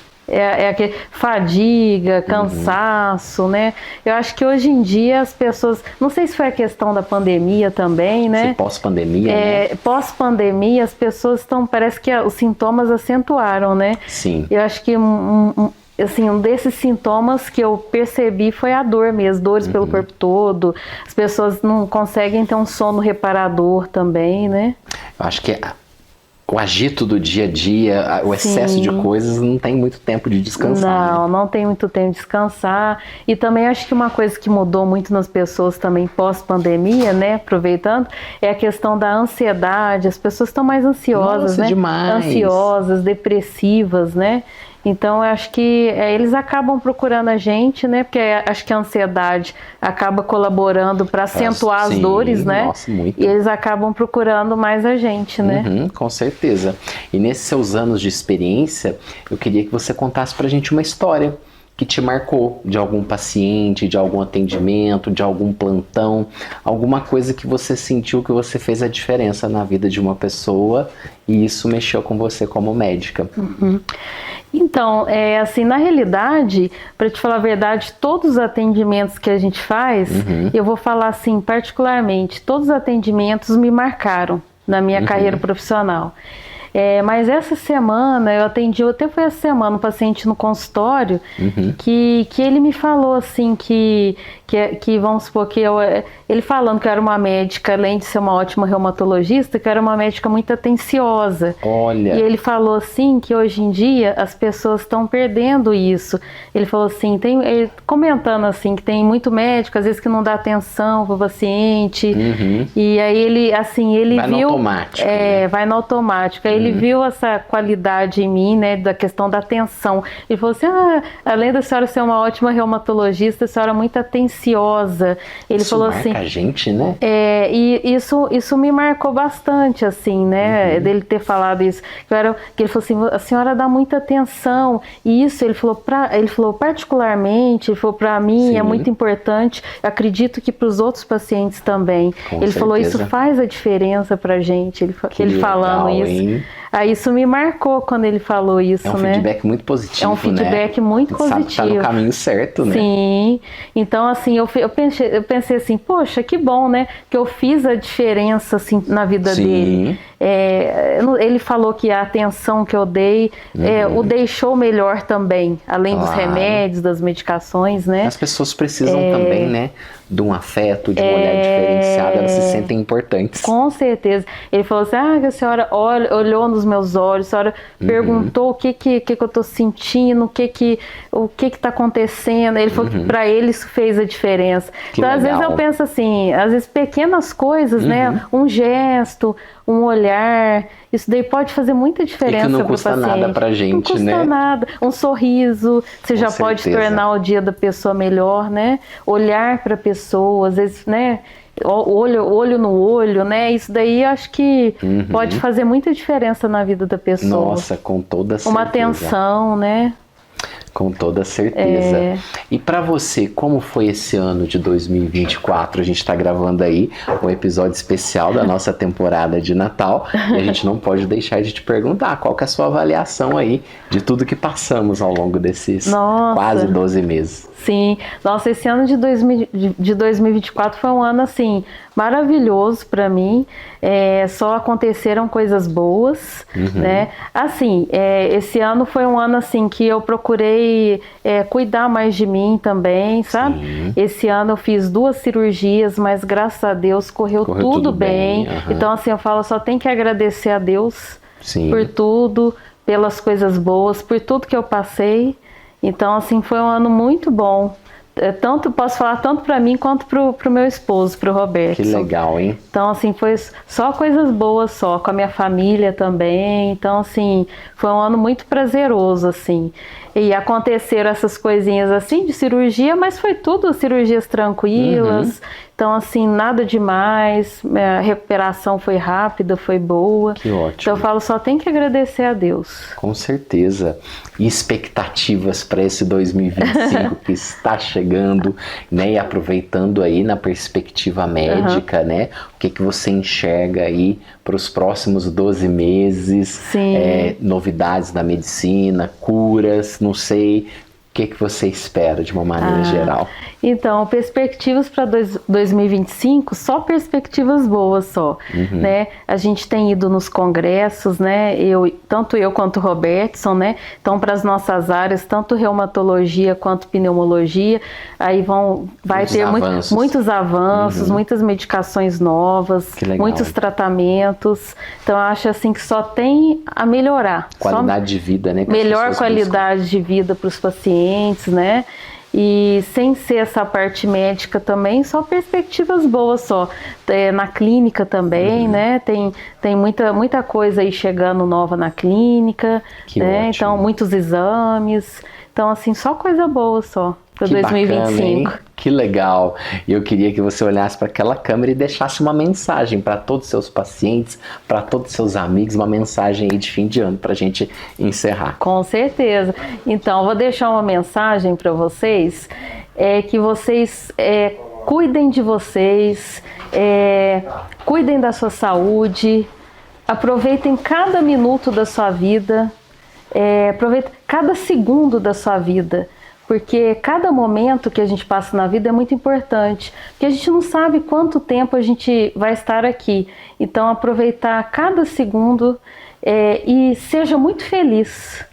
Fadiga, cansaço, né? Eu acho que hoje em dia as pessoas... Não sei se foi a questão da pandemia também, né? Pós-pandemia, né? Pós-pandemia, as pessoas estão... Parece que os sintomas acentuaram, né? Sim. Eu acho que assim, um desses sintomas que eu percebi foi a dor mesmo, dores pelo corpo todo. As pessoas não conseguem ter um sono reparador também, né? Eu acho que o agito do dia a dia, o excesso de coisas, não tem muito tempo de descansar. Não tem muito tempo de descansar. E também acho que uma coisa que mudou muito nas pessoas também pós-pandemia, né, aproveitando, é a questão da ansiedade. As pessoas estão mais ansiosas, Nossa, né? Demais. Ansiosas, depressivas, né? Então, eu acho que eles acabam procurando a gente, né? Porque acho que a ansiedade acaba colaborando para acentuar as dores, né? Nossa, muito. E eles acabam procurando mais a gente, né? Com certeza. E nesses seus anos de experiência, eu queria que você contasse pra gente uma história que te marcou, de algum paciente, de algum atendimento, de algum plantão, alguma coisa que você sentiu que você fez a diferença na vida de uma pessoa e isso mexeu com você como médica. Então, assim, na realidade, para te falar a verdade, todos os atendimentos que a gente faz, eu vou falar assim, particularmente, todos os atendimentos me marcaram na minha carreira profissional. Mas essa semana, eu atendi, até foi essa semana, um paciente no consultório que ele me falou assim que vamos supor que ele falando que eu era uma médica, além de ser uma ótima reumatologista, que eu era uma médica muito atenciosa. Olha. E ele falou assim que hoje em dia as pessoas estão perdendo isso. Ele falou assim, ele comentando assim que tem muito médico às vezes que não dá atenção para o paciente. E aí ele vai viu, no automático, né? Vai no automático. Aí ele viu essa qualidade em mim, né, da questão da atenção. Ele falou assim, além da senhora ser uma ótima reumatologista, a senhora é muito atenciosa. Ele isso falou marca assim, a gente, né? E isso me marcou bastante, assim, né, dele ter falado isso. Que ele falou assim, a senhora dá muita atenção. E isso ele falou particularmente, ele falou para mim é muito importante. Eu acredito que para os outros pacientes também. Ele falou isso faz a diferença pra gente. Ele falando isso. Hein? Aí isso me marcou quando ele falou isso, né? É um feedback muito positivo, É um feedback muito positivo. Sabe que tá no caminho certo, né? Sim. Então, assim, eu pensei assim, poxa, que bom, né? Que eu fiz a diferença, assim, na vida dele. Ele falou que a atenção que eu dei o deixou melhor também, além dos remédios, das medicações, né? As pessoas precisam também, né? De um afeto, de um olhar diferenciado, elas se sentem importantes. Com certeza. Ele falou assim, a senhora olhou nos meus olhos, a senhora perguntou o que eu tô sentindo, o que tá acontecendo. Ele falou que pra ele isso fez a diferença. Então, às vezes eu penso assim, às vezes pequenas coisas, né? Um gesto, um olhar, isso daí pode fazer muita diferença para o paciente. Não custa nada pra gente, não custa nada. Um sorriso, você já pode tornar o dia da pessoa melhor, né? Olhar para a pessoa, às vezes, né? Olho no olho, né? Isso daí eu acho que pode fazer muita diferença na vida da pessoa. Nossa, com toda certeza. Uma atenção, né? Com toda certeza. E para você, como foi esse ano de 2024? A gente está gravando aí um episódio especial da nossa temporada de Natal e a gente não pode deixar de te perguntar qual que é a sua avaliação aí de tudo que passamos ao longo desses quase 12 meses. Sim, nossa, esse ano de 2024 foi um ano assim maravilhoso para mim. Só aconteceram coisas boas, né? Assim, esse ano foi um ano assim que eu procurei cuidar mais de mim também, sabe? Sim. Esse ano eu fiz 2 cirurgias, mas graças a Deus correu tudo bem. Então assim, eu falo, só tem que agradecer a Deus Sim. por tudo, pelas coisas boas, por tudo que eu passei. Então, assim, foi um ano muito bom. Posso falar tanto para mim quanto pro meu esposo, pro Roberto. Que legal, hein? Então, assim, foi só coisas boas só, com a minha família também. Então, assim, foi um ano muito prazeroso, assim. E aconteceram essas coisinhas assim de cirurgia, mas foi tudo cirurgias tranquilas. Então, assim, nada demais. A recuperação foi rápida, foi boa. Que ótimo. Então, eu falo, só tem que agradecer a Deus. Com certeza. E expectativas para esse 2025 que está chegando, né? E aproveitando aí na perspectiva médica, né? O que você enxerga aí para os próximos 12 meses? Sim. Novidades da medicina, curas, não sei. O que você espera de uma maneira geral? Então, perspectivas para 2025, só perspectivas boas só, né? A gente tem ido nos congressos, né? Tanto eu quanto o Robertson, né? Então, para as nossas áreas, tanto reumatologia quanto pneumologia, aí vai ter muitos avanços, muitas medicações novas, muitos tratamentos. Então, eu acho assim que só tem a melhorar. Qualidade de vida, né? Melhor qualidade de vida para os pacientes, né? E sem ser essa parte médica também, só perspectivas boas só. Na clínica também, né? Tem muita coisa aí chegando nova na clínica, né? Então, muitos exames. Então, assim, só coisa boa só para 2025. Bacana, que legal! E eu queria que você olhasse para aquela câmera e deixasse uma mensagem para todos os seus pacientes, para todos os seus amigos, uma mensagem aí de fim de ano para a gente encerrar. Com certeza. Então, vou deixar uma mensagem para vocês, que vocês cuidem de vocês, cuidem da sua saúde, aproveitem cada minuto da sua vida, aproveitem cada segundo da sua vida. Porque cada momento que a gente passa na vida é muito importante, porque a gente não sabe quanto tempo a gente vai estar aqui. Então, aproveitar cada segundo e seja muito feliz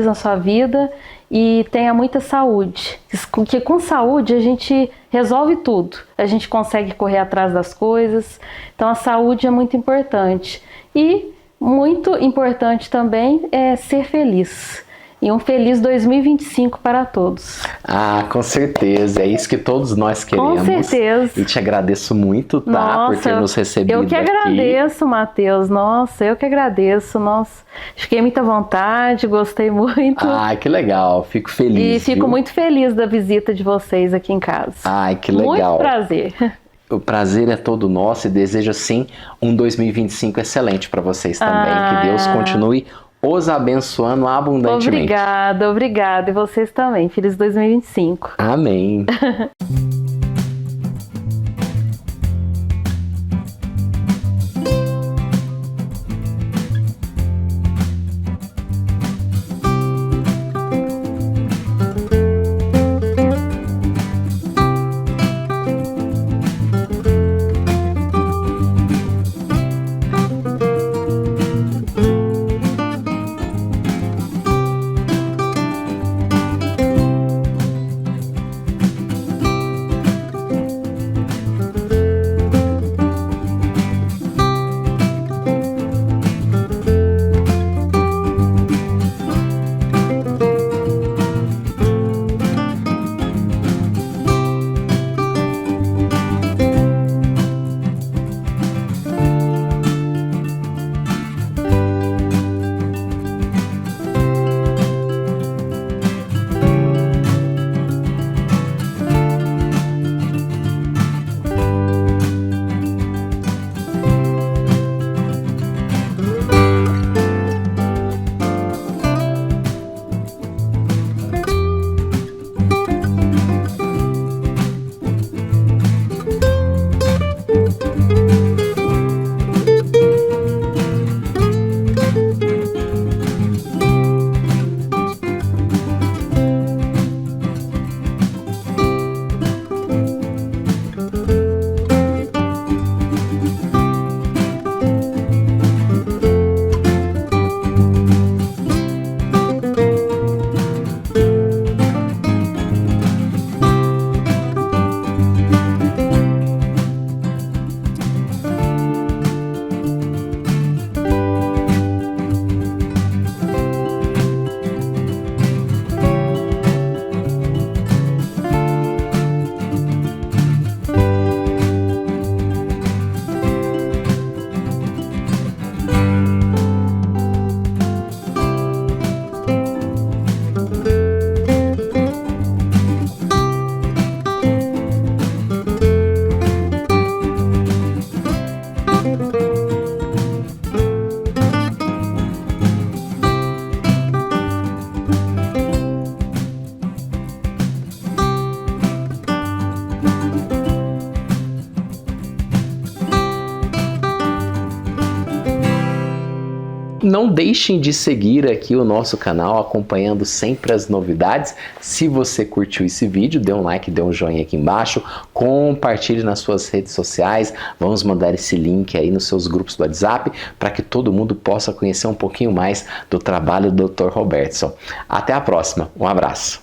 na sua vida e tenha muita saúde. Porque com saúde a gente resolve tudo, a gente consegue correr atrás das coisas. Então, a saúde é muito importante. E muito importante também é ser feliz. E um feliz 2025 para todos. Ah, com certeza. É isso que todos nós queremos. Com certeza. E te agradeço muito, tá? Nossa, por ter nos recebido aqui. Eu que agradeço, Matheus. Nossa, eu que agradeço. Nossa, fiquei muito à vontade, gostei muito. Ah, que legal. Fico feliz. E fico muito feliz da visita de vocês aqui em casa. Ai, que legal. Muito prazer. O prazer é todo nosso e desejo, sim, um 2025 excelente para vocês também. Que Deus continue os abençoando abundantemente. Obrigada. E vocês também. Feliz 2025. Amém. não deixem de seguir aqui o nosso canal, acompanhando sempre as novidades. Se você curtiu esse vídeo, dê um like, dê um joinha aqui embaixo, compartilhe nas suas redes sociais, vamos mandar esse link aí nos seus grupos do WhatsApp, para que todo mundo possa conhecer um pouquinho mais do trabalho do Dr. Robertson. Até a próxima, um abraço!